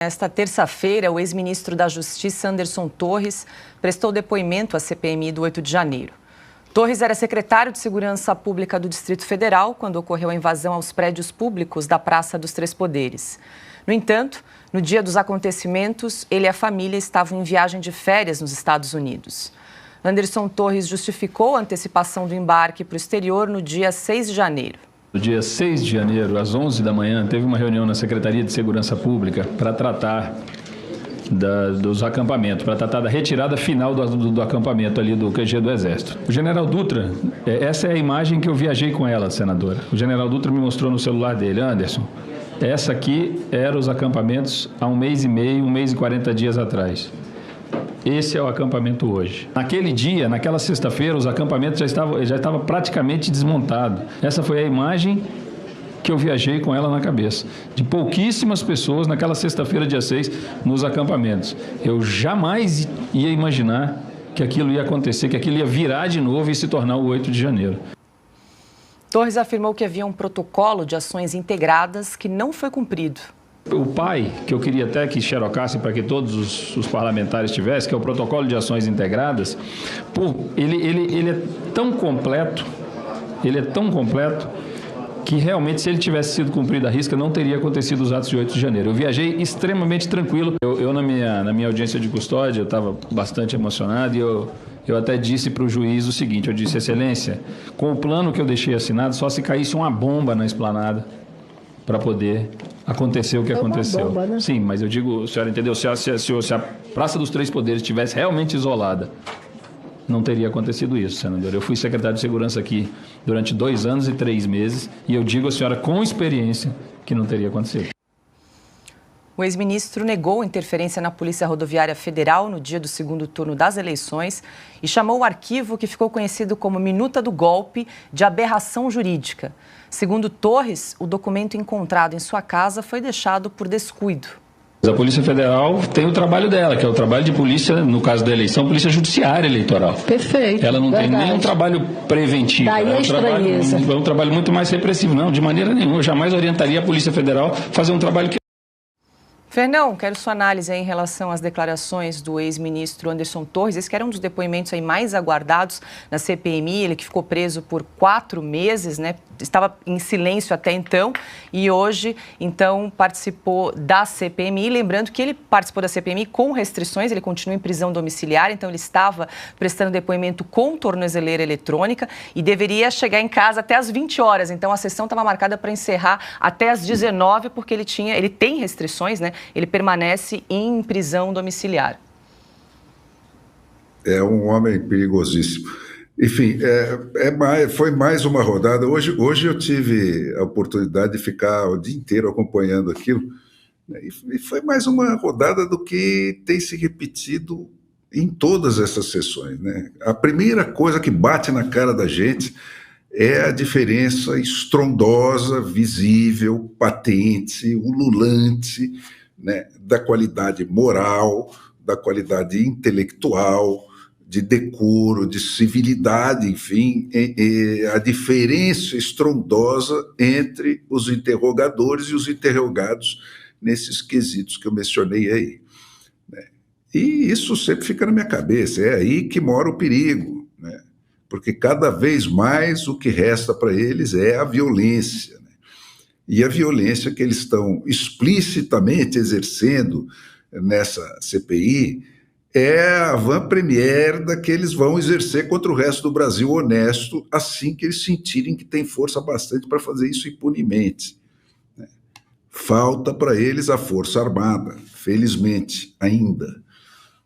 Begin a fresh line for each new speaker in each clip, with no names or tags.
Esta terça-feira, o ex-ministro da Justiça, Anderson Torres, prestou depoimento à CPMI do 8 de janeiro. Torres era secretário de Segurança Pública do Distrito Federal quando ocorreu a invasão aos prédios públicos da Praça dos Três Poderes. No entanto, no dia dos acontecimentos, ele e a família estavam em viagem de férias nos Estados Unidos. Anderson Torres justificou a antecipação do embarque para o exterior no dia 6 de janeiro.
No dia 6 de janeiro, às 11 da manhã, teve uma reunião na Secretaria de Segurança Pública para tratar dos acampamentos, para tratar da retirada final do acampamento ali do QG do Exército. O general Dutra, essa é a imagem que eu viajei com ela, senadora. O general Dutra me mostrou no celular dele: Anderson, essa aqui eram os acampamentos há 1 mês e meio, 1 mês e 40 dias atrás. Esse é o acampamento hoje. Naquele dia, naquela sexta-feira, os acampamentos já estavam praticamente desmontados. Essa foi a imagem que eu viajei com ela na cabeça, de pouquíssimas pessoas naquela sexta-feira, dia 6, nos acampamentos. Eu jamais ia imaginar que aquilo ia acontecer, que aquilo ia virar de novo e se tornar o 8 de janeiro.
Torres afirmou que havia um protocolo de ações integradas que não foi cumprido.
O PAI, que eu queria até que xerocasse para que todos os parlamentares tivessem, que é o Protocolo de Ações Integradas, ele é tão completo, que realmente, se ele tivesse sido cumprido à risca, não teria acontecido os atos de 8 de janeiro. Eu viajei extremamente tranquilo. Eu na minha audiência de custódia, eu estava bastante emocionado e eu até disse para o juiz o seguinte: eu disse, Excelência, com o plano que eu deixei assinado, só se caísse uma bomba na esplanada para poder acontecer o que aconteceu.
Bomba, né?
Sim, mas eu digo, a senhora entendeu? Se a Praça dos Três Poderes estivesse realmente isolada, não teria acontecido isso, senador. Eu fui secretário de Segurança aqui durante 2 anos e 3 meses e eu digo à senhora com experiência que não teria acontecido.
O ex-ministro negou interferência na Polícia Rodoviária Federal no dia do segundo turno das eleições e chamou o arquivo que ficou conhecido como Minuta do Golpe de aberração jurídica. Segundo Torres, o documento encontrado em sua casa foi deixado por descuido.
A Polícia Federal tem o trabalho dela, que é o trabalho de polícia, no caso da eleição, polícia judiciária eleitoral.
Perfeito.
Ela não tem nenhum trabalho preventivo.
Daí a estranheza.
É um trabalho muito mais repressivo. Não, de maneira nenhuma. Eu jamais orientaria a Polícia Federal a fazer um trabalho que...
Fernão, quero sua análise aí em relação às declarações do ex-ministro Anderson Torres. Esse que era um dos depoimentos aí mais aguardados na CPMI, ele que ficou preso por 4 meses, né? Estava em silêncio até então e hoje, então, participou da CPMI. Lembrando que ele participou da CPMI com restrições, ele continua em prisão domiciliar, então ele estava prestando depoimento com tornozeleira eletrônica e deveria chegar em casa até às 20 horas. Então, a sessão estava marcada para encerrar até às 19, porque ele tem restrições, né? Ele permanece em prisão domiciliar.
É um homem perigosíssimo. Enfim, foi mais uma rodada. Hoje eu tive a oportunidade de ficar o dia inteiro acompanhando aquilo, né? E foi mais uma rodada do que tem se repetido em todas essas sessões, né? A primeira coisa que bate na cara da gente é a diferença estrondosa, visível, patente, ululante, né, da qualidade moral, da qualidade intelectual, de decoro, de civilidade, enfim, a diferença estrondosa entre os interrogadores e os interrogados nesses quesitos que eu mencionei aí, né? E isso sempre fica na minha cabeça, é aí que mora o perigo, né? Porque cada vez mais o que resta para eles é a violência, né? E a violência que eles estão explicitamente exercendo nessa CPI é a avant-première da que eles vão exercer contra o resto do Brasil honesto, assim que eles sentirem que tem força bastante para fazer isso impunemente, né? Falta para eles a Força Armada, felizmente, ainda,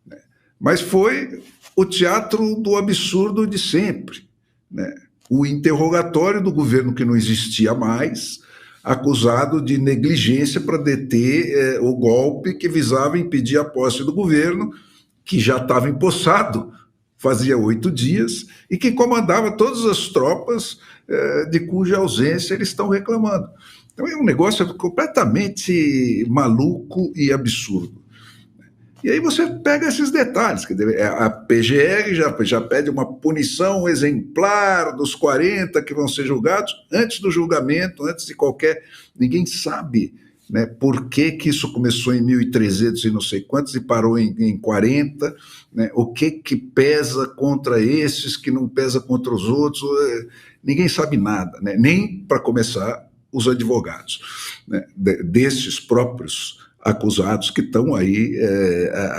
né? Mas foi o teatro do absurdo de sempre, né? O interrogatório do governo que não existia mais, acusado de negligência para deter o golpe que visava impedir a posse do governo, que já estava empossado fazia 8 dias e que comandava todas as tropas de cuja ausência eles estão reclamando. Então é um negócio completamente maluco e absurdo. E aí você pega esses detalhes, quer dizer, a PGR já pede uma punição exemplar dos 40 que vão ser julgados antes do julgamento, antes de qualquer... Ninguém sabe né? Por que isso começou em 1.300 e não sei quantos e parou em 40, né? O que pesa contra esses, que não pesa contra os outros? Ninguém sabe nada, né? Nem, para começar, os advogados, né? Desses próprios acusados que estão aí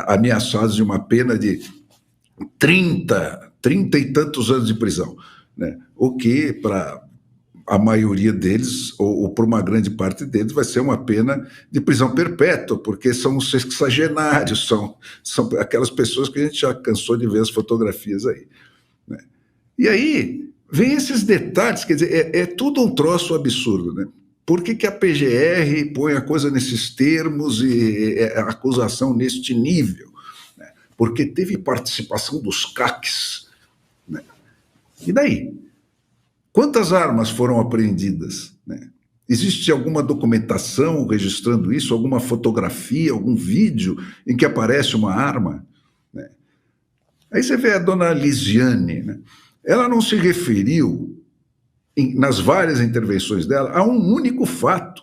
ameaçados de uma pena de 30 e tantos anos de prisão, né? O que, para a maioria deles, ou para uma grande parte deles, vai ser uma pena de prisão perpétua, porque são os sexagenários, são aquelas pessoas que a gente já cansou de ver as fotografias aí, né? E aí vem esses detalhes, quer dizer, é tudo um troço absurdo, né? Por que a PGR põe a coisa nesses termos e a acusação neste nível? Porque teve participação dos CACs, né? E daí? Quantas armas foram apreendidas, né? Existe alguma documentação registrando isso, alguma fotografia, algum vídeo em que aparece uma arma, né? Aí você vê a dona Lisiane, né? Ela não se referiu, nas várias intervenções dela, a um único fato,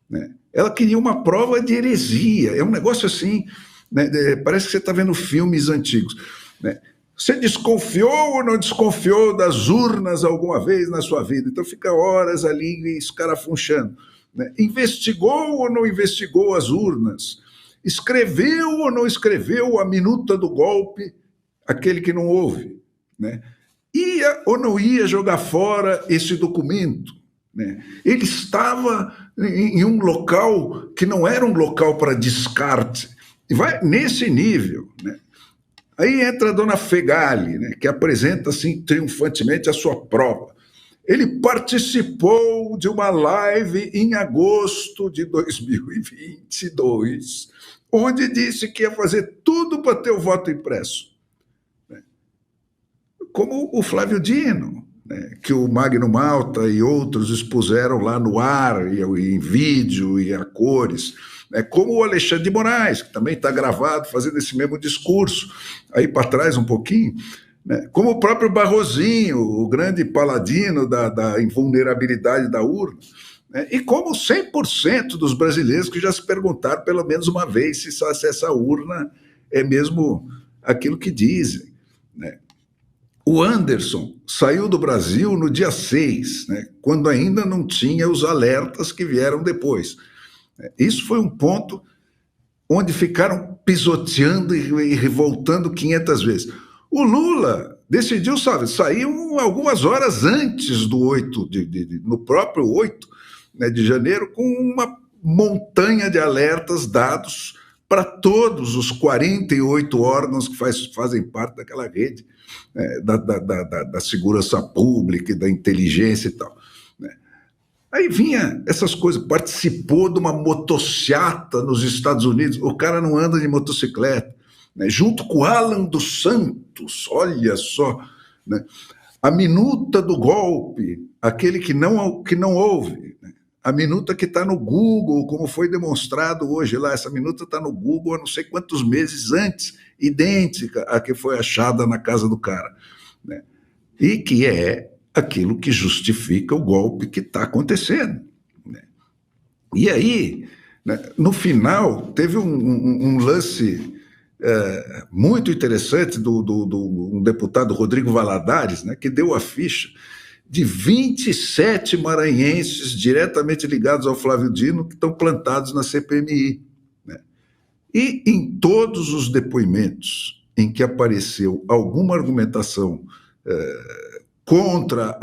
né? Ela queria uma prova de heresia. É um negócio assim, né? Parece que você está vendo filmes antigos, né? Você desconfiou ou não desconfiou das urnas alguma vez na sua vida? Então fica horas ali escarafunchando, né? Investigou ou não investigou as urnas? Escreveu ou não escreveu a minuta do golpe, aquele que não houve, né? Ia ou não ia jogar fora esse documento, né? Ele estava em um local que não era um local para descarte. Vai nesse nível, né? Aí entra a dona Fegali, né, que apresenta assim triunfantemente a sua prova. Ele participou de uma live em agosto de 2022, onde disse que ia fazer tudo para ter o voto impresso, né? Como o Flávio Dino, né, que o Magno Malta e outros expuseram lá no ar, e em vídeo e a cores. Como o Alexandre de Moraes, que também está gravado fazendo esse mesmo discurso, aí para trás um pouquinho, né? Como o próprio Barrosinho, o grande paladino da invulnerabilidade da urna, né? E como 100% dos brasileiros que já se perguntaram pelo menos uma vez se essa urna é mesmo aquilo que dizem, né? O Anderson saiu do Brasil no dia 6, né? Quando ainda não tinha os alertas que vieram depois. Isso foi um ponto onde ficaram pisoteando e revoltando 500 vezes. O Lula decidiu, saiu algumas horas antes do 8, no próprio 8, né, de janeiro, com uma montanha de alertas dados para todos os 48 órgãos que fazem parte daquela rede, da segurança pública e da inteligência e tal. Aí vinha essas coisas, participou de uma motociata nos Estados Unidos, o cara não anda de motocicleta, né? Junto com Alan dos Santos, olha só, né? A minuta do golpe, aquele que não houve, né? A minuta que está no Google, como foi demonstrado hoje lá, essa minuta está no Google há não sei quantos meses antes, idêntica à que foi achada na casa do cara, né? E que é aquilo que justifica o golpe que está acontecendo, né? E aí, né, no final, teve um lance muito interessante um deputado, Rodrigo Valadares, né, que deu a ficha de 27 maranhenses diretamente ligados ao Flávio Dino que estão plantados na CPMI, né? E em todos os depoimentos em que apareceu alguma argumentação contra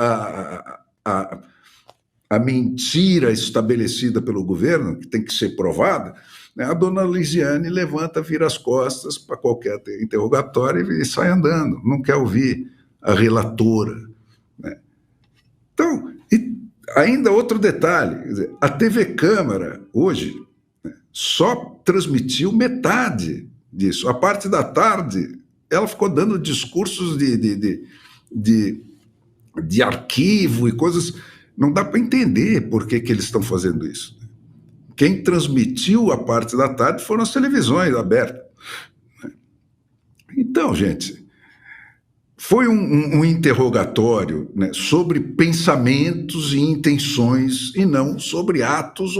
a mentira estabelecida pelo governo, que tem que ser provada, né, a dona Lisiane levanta, vira as costas para qualquer interrogatório e sai andando, não quer ouvir a relatora, né? Então, e ainda outro detalhe, quer dizer, a TV Câmara, hoje, né, só transmitiu metade disso. A parte da tarde, ela ficou dando discursos de arquivo e coisas, não dá para entender por que eles estão fazendo isso. Quem transmitiu a parte da tarde foram as televisões abertas. Então, gente, foi um interrogatório, né, sobre pensamentos e intenções e não sobre atos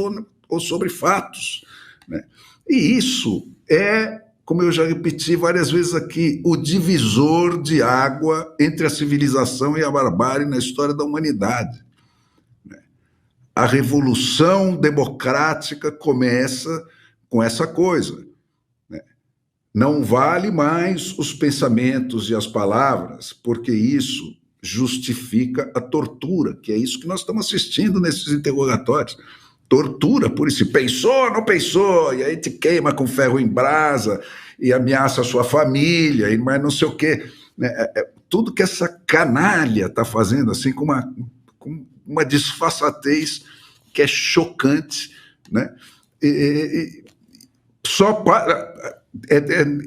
ou sobre fatos, né? E isso é, como eu já repeti várias vezes aqui, o divisor de água entre a civilização e a barbárie na história da humanidade. A revolução democrática começa com essa coisa, né? Não vale mais os pensamentos e as palavras, porque isso justifica a tortura, que é isso que nós estamos assistindo nesses interrogatórios. Tortura por isso. Pensou, não pensou, e aí te queima com ferro em brasa e ameaça a sua família, e mais não sei o quê. Tudo que essa canalha está fazendo, assim, com uma disfarçatez que é chocante, né?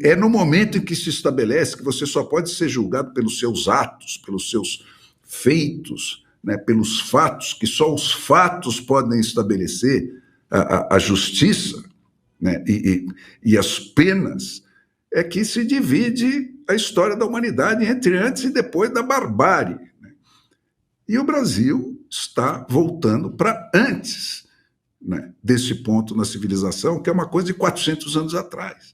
É no momento em que se estabelece que você só pode ser julgado pelos seus atos, pelos seus feitos, né, pelos fatos, que só os fatos podem estabelecer a justiça, né, e as penas, é que se divide a história da humanidade entre antes e depois da barbárie, né? E o Brasil está voltando para antes, né, desse ponto na civilização, que é uma coisa de 400 anos atrás.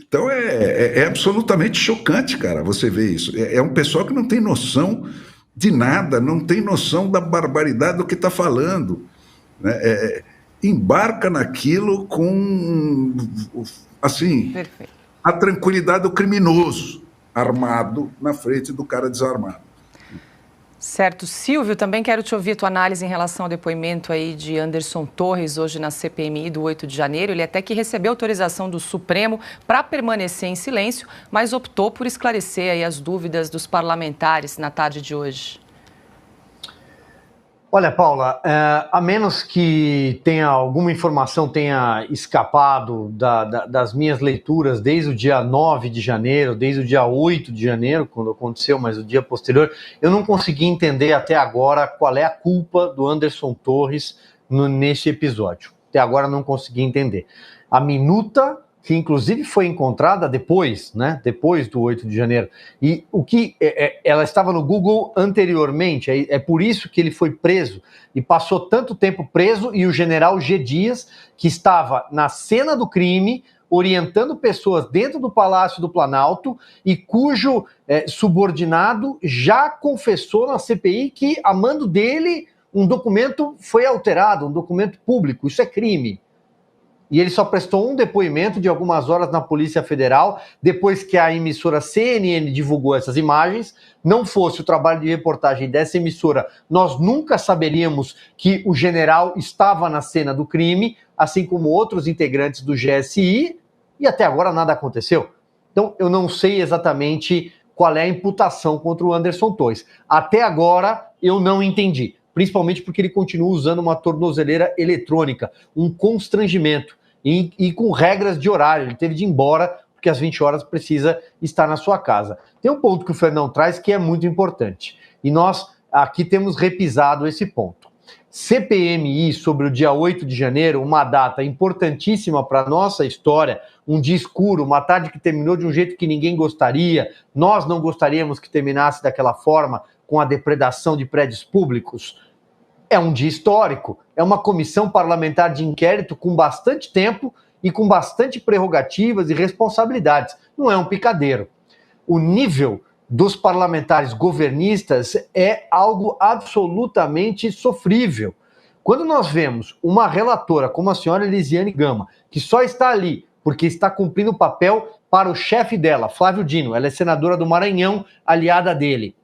Então é absolutamente chocante, cara, você ver isso. É um pessoal que não tem noção de nada, não tem noção da barbaridade do que está falando, né? Embarca naquilo com, assim, perfeito, a tranquilidade do criminoso armado na frente do cara desarmado.
Certo. Silvio, também quero te ouvir tua análise em relação ao depoimento aí de Anderson Torres, hoje na CPMI do 8 de janeiro. Ele até que recebeu autorização do Supremo para permanecer em silêncio, mas optou por esclarecer aí as dúvidas dos parlamentares na tarde de hoje.
Olha, Paula, a menos que alguma informação tenha escapado das minhas leituras desde o dia 9 de janeiro, desde o dia 8 de janeiro, quando aconteceu, mas o dia posterior, eu não consegui entender até agora qual é a culpa do Anderson Torres nesse episódio. Até agora não consegui entender. A minuta, que inclusive foi encontrada depois, né, depois do 8 de janeiro, e o que ela estava no Google anteriormente, é por isso que ele foi preso, e passou tanto tempo preso, e o general G. Dias, que estava na cena do crime, orientando pessoas dentro do Palácio do Planalto, e cujo subordinado já confessou na CPI que, a mando dele, um documento foi alterado, um documento público, isso é crime. E ele só prestou um depoimento de algumas horas na Polícia Federal, depois que a emissora CNN divulgou essas imagens. Não fosse o trabalho de reportagem dessa emissora, nós nunca saberíamos que o general estava na cena do crime, assim como outros integrantes do GSI, e até agora nada aconteceu. Então, eu não sei exatamente qual é a imputação contra o Anderson Torres. Até agora, eu não entendi. Principalmente porque ele continua usando uma tornozeleira eletrônica, um constrangimento, e com regras de horário. Ele teve de ir embora, porque às 20 horas precisa estar na sua casa. Tem um ponto que o Fernão traz que é muito importante, e nós aqui temos repisado esse ponto. CPMI sobre o dia 8 de janeiro, uma data importantíssima para a nossa história, um dia escuro, uma tarde que terminou de um jeito que ninguém gostaria, nós não gostaríamos que terminasse daquela forma, com a depredação de prédios públicos. É um dia histórico, é uma comissão parlamentar de inquérito com bastante tempo e com bastante prerrogativas e responsabilidades. Não é um picadeiro. O nível dos parlamentares governistas é algo absolutamente sofrível. Quando nós vemos uma relatora como a senhora Elisiane Gama, que só está ali porque está cumprindo o papel para o chefe dela, Flávio Dino, ela é senadora do Maranhão, aliada dele,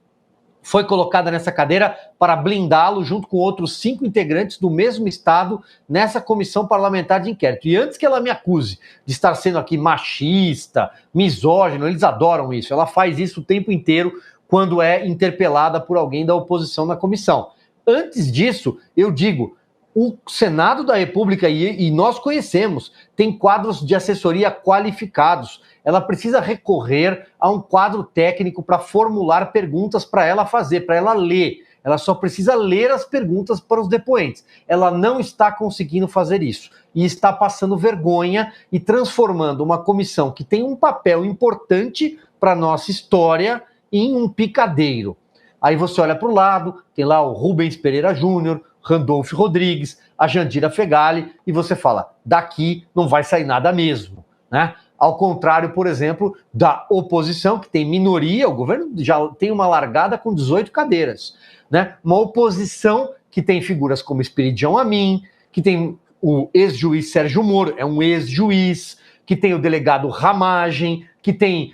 foi colocada nessa cadeira para blindá-lo junto com outros 5 integrantes do mesmo estado nessa comissão parlamentar de inquérito. E antes que ela me acuse de estar sendo aqui machista, misógino, eles adoram isso, ela faz isso o tempo inteiro quando é interpelada por alguém da oposição na comissão. Antes disso, eu digo, o Senado da República, e nós conhecemos, tem quadros de assessoria qualificados. Ela precisa recorrer a um quadro técnico para formular perguntas para ela fazer, para ela ler. Ela só precisa ler as perguntas para os depoentes. Ela não está conseguindo fazer isso. E está passando vergonha e transformando uma comissão que tem um papel importante para a nossa história em um picadeiro. Aí você olha para o lado, tem lá o Rubens Pereira Júnior, Randolfo Rodrigues, a Jandira Fegali, e você fala, daqui não vai sair nada mesmo, né? Ao contrário, por exemplo, da oposição, que tem minoria, o governo já tem uma largada com 18 cadeiras, né? Uma oposição que tem figuras como Esperidião Amin, que tem o ex-juiz Sérgio Moro, é um ex-juiz, que tem o delegado Ramagem, que tem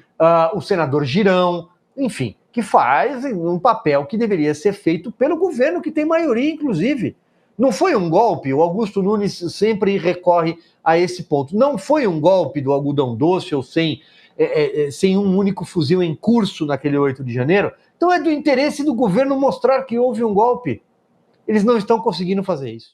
o senador Girão, enfim, que faz um papel que deveria ser feito pelo governo, que tem maioria, inclusive. Não foi um golpe, o Augusto Nunes sempre recorre a esse ponto. Não foi um golpe do algodão doce ou sem um único fuzil em curso naquele 8 de janeiro. Então é do interesse do governo mostrar que houve um golpe. Eles não estão conseguindo fazer isso.